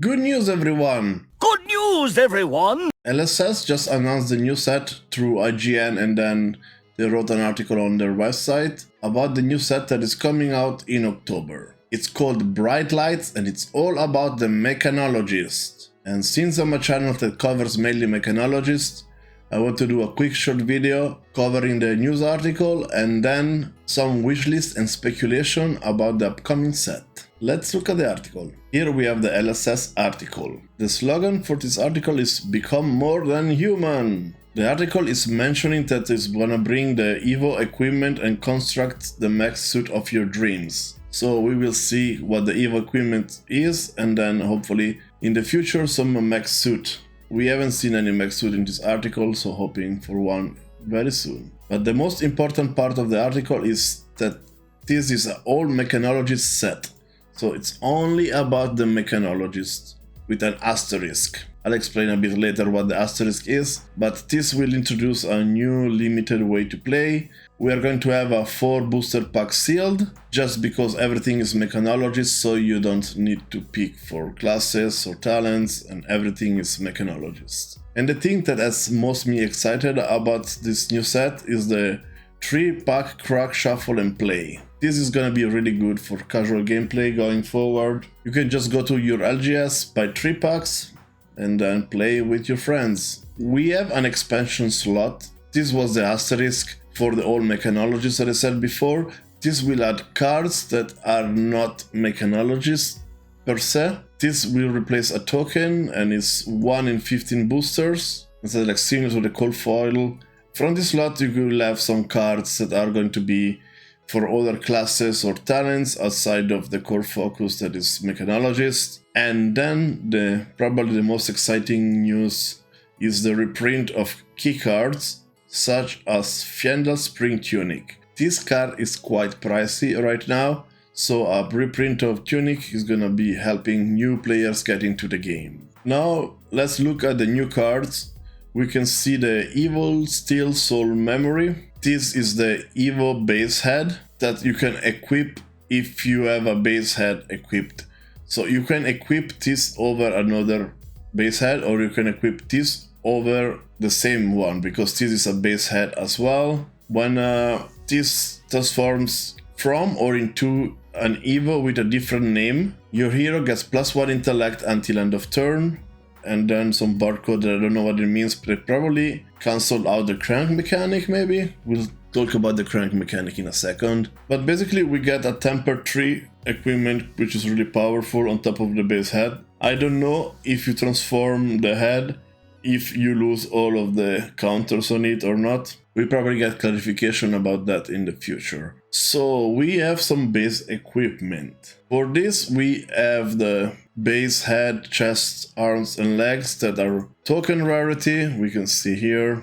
Good news, everyone! Good news, everyone! LSS just announced the new set through IGN, and then they wrote an article on their website about the new set that is coming out in October. It's called Bright Lights, and it's all about the Mechanologist. And since I'm a channel that covers mainly Mechanologist, I want to do a quick short video covering the news article and then some wishlist and speculation about the upcoming set. Let's look at the article. Here we have the LSS article. The slogan for this article is "Become more than human." The article is mentioning that it's gonna bring the Evo equipment and construct the mech suit of your dreams. So we will see what the Evo equipment is, and then hopefully in the future some mech suit. We haven't seen any mech suit in this article, so hoping for one very soon. But the most important part of the article is that this is an ALL Mechanologist set. So it's only about the Mechanologist, with an asterisk. I'll explain a bit later what the asterisk is, but this will introduce a new limited way to play. We are going to have a 4 booster pack sealed, just because everything is Mechanologist, so you don't need to pick for classes or talents, and everything is Mechanologist. And the thing that has most me excited about this new set is the 3-pack crack, shuffle and play. This is gonna be really good for casual gameplay going forward. You can just go to your LGS, buy 3 packs, and then play with your friends. We have an expansion slot. This was the asterisk for the ALL Mechanologist that I said before. This will add cards that are not Mechanologists per se. This will replace a token and is 1 in 15 boosters. It's like similar to the cold foil. From this slot you will have some cards that are going to be for other classes or talents outside of the core focus that is Mechanologist. And then probably the most exciting news is the reprint of key cards such as Fiendal's Spring Tunic. This card is quite pricey right now, so a reprint of Tunic is gonna be helping new players get into the game. Now let's look at the new cards. We can see the Evil Steel Soul Memory. This is the Evo base head that you can equip if you have a base head equipped. So you can equip this over another base head, or you can equip this over the same one, because this is a base head as well. When this transforms from or into an Evo with a different name, your hero gets +1 intellect until end of turn. And then some barcode that I don't know what it means, but it probably cancelled out the crank mechanic maybe. We'll talk about the crank mechanic in a second. But basically we get a temper 3 equipment, which is really powerful on top of the base head. I don't know if you transform the head, if you lose all of the counters on it or not. We probably get clarification about that in the future. So we have some base equipment. For this we have the base head, chest, arms and legs that are token rarity. We can see here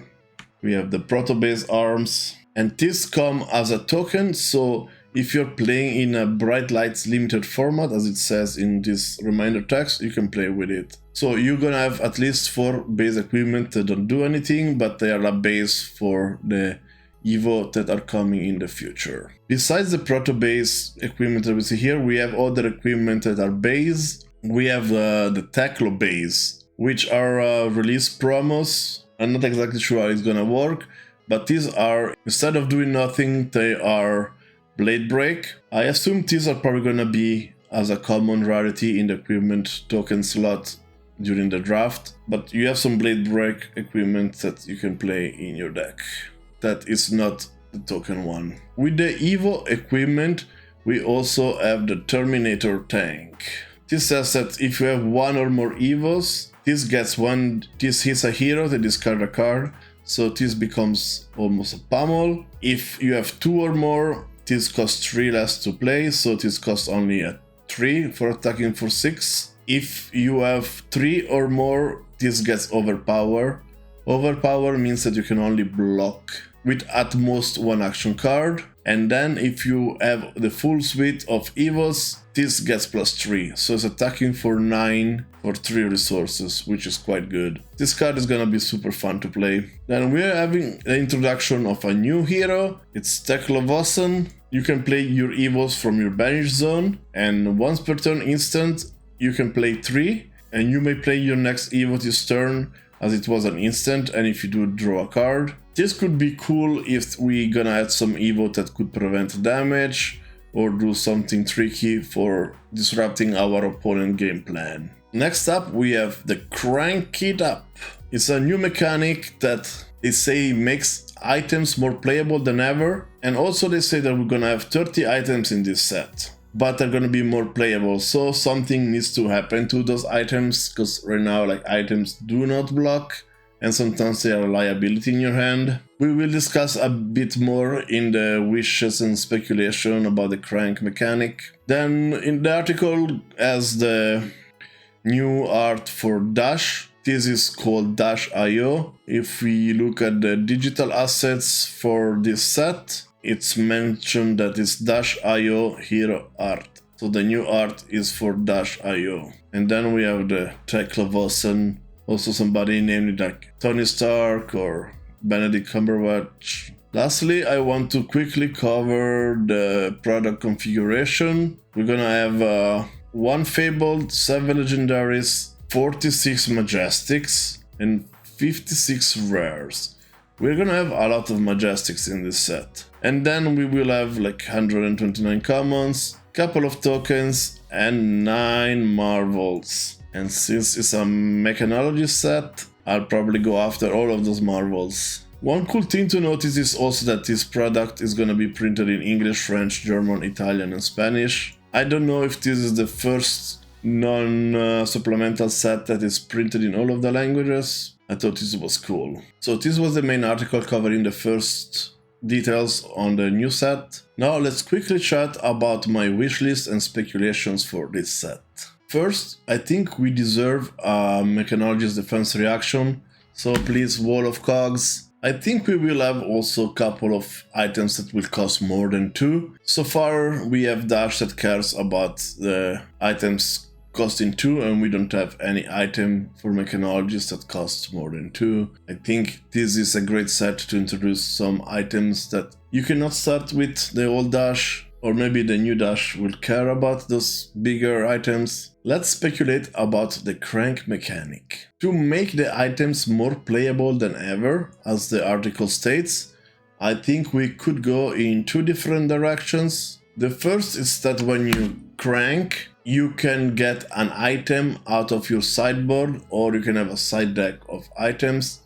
we have the proto base arms, and this come as a token. So if you're playing in a Bright Lights limited format, as it says in this reminder text, you can play with it. So you're gonna have at least 4 base equipment that don't do anything, but they are a base for the Evo that are coming in the future. Besides the proto base equipment that we see here, we have other equipment that are base. We have the Teklo base, which are release promos. I'm not exactly sure how it's gonna work, but these are, instead of doing nothing, they are Blade Break. I assume these are probably gonna be as a common rarity in the equipment token slot during the draft, but you have some Blade Break equipment that you can play in your deck. That is not the token one. With the Evo equipment, we also have the Terminator tank. This says that if you have 1 or more Evos, this hits a hero, they discard a card, so this becomes almost a pummel. If you have 2 or more, this costs 3 less to play, so this costs only a 3 for attacking for 6. If you have 3 or more, this gets overpower. Overpower means that you can only block with at most 1 action card. And then if you have the full suite of Evos, this gets +3. So it's attacking for 9 for 3 resources, which is quite good. This card is gonna be super fun to play. Then we're having the introduction of a new hero. It's Teklovossen. You can play your Evos from your banish zone, and once per turn instant, you can play 3 and you may play your next Evo this turn, as it was an instant, and if you do, draw a card. This could be cool if we gonna add some Evo that could prevent damage, or do something tricky for disrupting our opponent's game plan. Next up, we have the Crank It Up. It's a new mechanic that they say makes items more playable than ever, and also they say that we're gonna have 30 items in this set, but they're gonna be more playable, so something needs to happen to those items, because right now like items do not block, and sometimes they are a liability in your hand. We will discuss a bit more in the wishes and speculation about the crank mechanic. Then in the article as the new art for Dash, this is called Dash.io. If we look at the digital assets for this set, it's mentioned that it's Dash.io hero art. So the new art is for Dash.io. And then we have the Teklovossen, also somebody named it like Tony Stark or Benedict Cumberbatch. Lastly, I want to quickly cover the product configuration. We're gonna have 1 Fabled, 7 Legendaries, 46 Majestics, and 56 Rares. We're gonna have a lot of Majestics in this set. And then we will have like 129 commons, couple of tokens, and 9 Marvels. And since it's a Mechanologist set, I'll probably go after all of those Marvels. One cool thing to notice is also that this product is gonna be printed in English, French, German, Italian, and Spanish. I don't know if this is the first non-supplemental set that is printed in all of the languages. I thought this was cool. So this was the main article covering the first details on the new set. Now let's quickly chat about my wishlist and speculations for this set. First, I think we deserve a Mechanologist defense reaction, so please Wall of Cogs. I think we will have also a couple of items that will cost more than 2. So far we have Dash that cares about the items costing 2, and we don't have any item for Mechanologist that costs more than 2. I think this is a great set to introduce some items that you cannot start with the old Dash, or maybe the new Dash will care about those bigger items. Let's speculate about the crank mechanic. To make the items more playable than ever, as the article states, I think we could go in 2 different directions. The first is that when you crank, you can get an item out of your sideboard, or you can have a side deck of items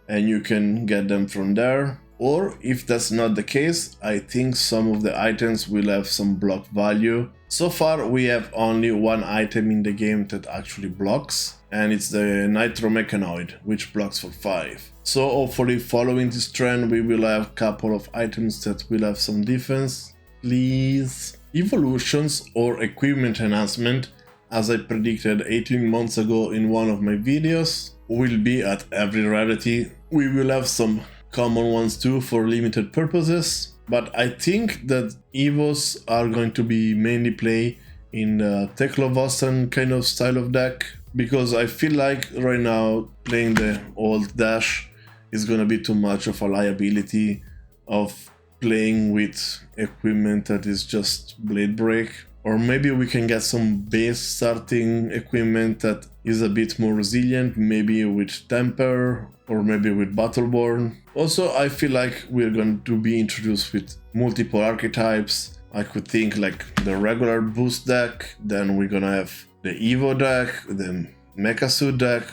and you can get them from there. Or if that's not the case, I think some of the items will have some block value. So far we have only 1 item in the game that actually blocks, and it's the Nitro Mechanoid, which blocks for 5. So hopefully following this trend we will have a couple of items that will have some defense. Please. Evolutions or equipment enhancement, as I predicted 18 months ago in one of my videos, will be at every rarity. We will have some common ones too for limited purposes, but I think that Evos are going to be mainly play in the Teklovossen kind of style of deck, because I feel like right now playing the old Dash is gonna be too much of a liability of playing with equipment that is just blade break. Or maybe we can get some base starting equipment that is a bit more resilient, maybe with Temper or maybe with Battleborn. Also, I feel like we're going to be introduced with multiple archetypes. I could think like the regular boost deck, then we're gonna have the Evo deck, the Mecha Suit deck,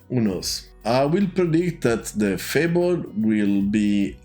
who knows. I will predict that the Fabled will be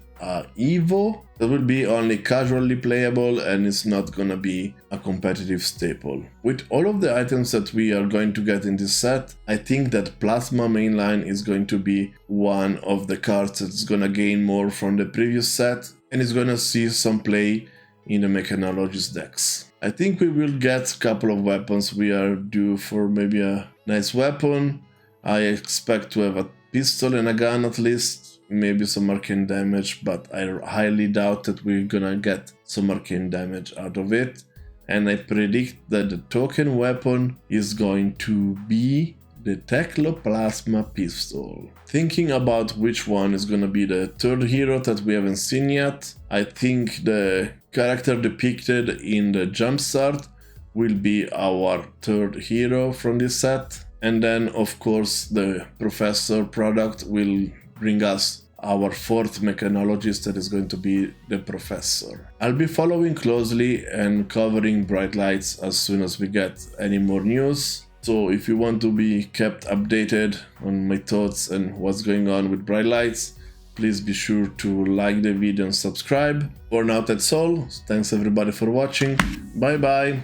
Evo that will be only casually playable, and it's not gonna be a competitive staple. With all of the items that we are going to get in this set, I think that Plasma Mainline is going to be one of the cards that's gonna gain more from the previous set, and is gonna see some play in the Mechanologist decks. I think we will get a couple of weapons. We are due for maybe a nice weapon. I expect to have a pistol and a gun at least, maybe some arcane damage, but I highly doubt that we're gonna get some arcane damage out of it. And I predict that the token weapon is going to be the Teklo Plasma Pistol. Thinking about which one is gonna be the third hero that we haven't seen yet, I think the character depicted in the Jumpstart will be our third hero from this set. And then, of course, the Professor product will bring us our 4th mechanologist that is going to be the Professor. I'll be following closely and covering Bright Lights as soon as we get any more news. So if you want to be kept updated on my thoughts and what's going on with Bright Lights, please be sure to like the video and subscribe. For now, that's all. Thanks everybody for watching. Bye bye.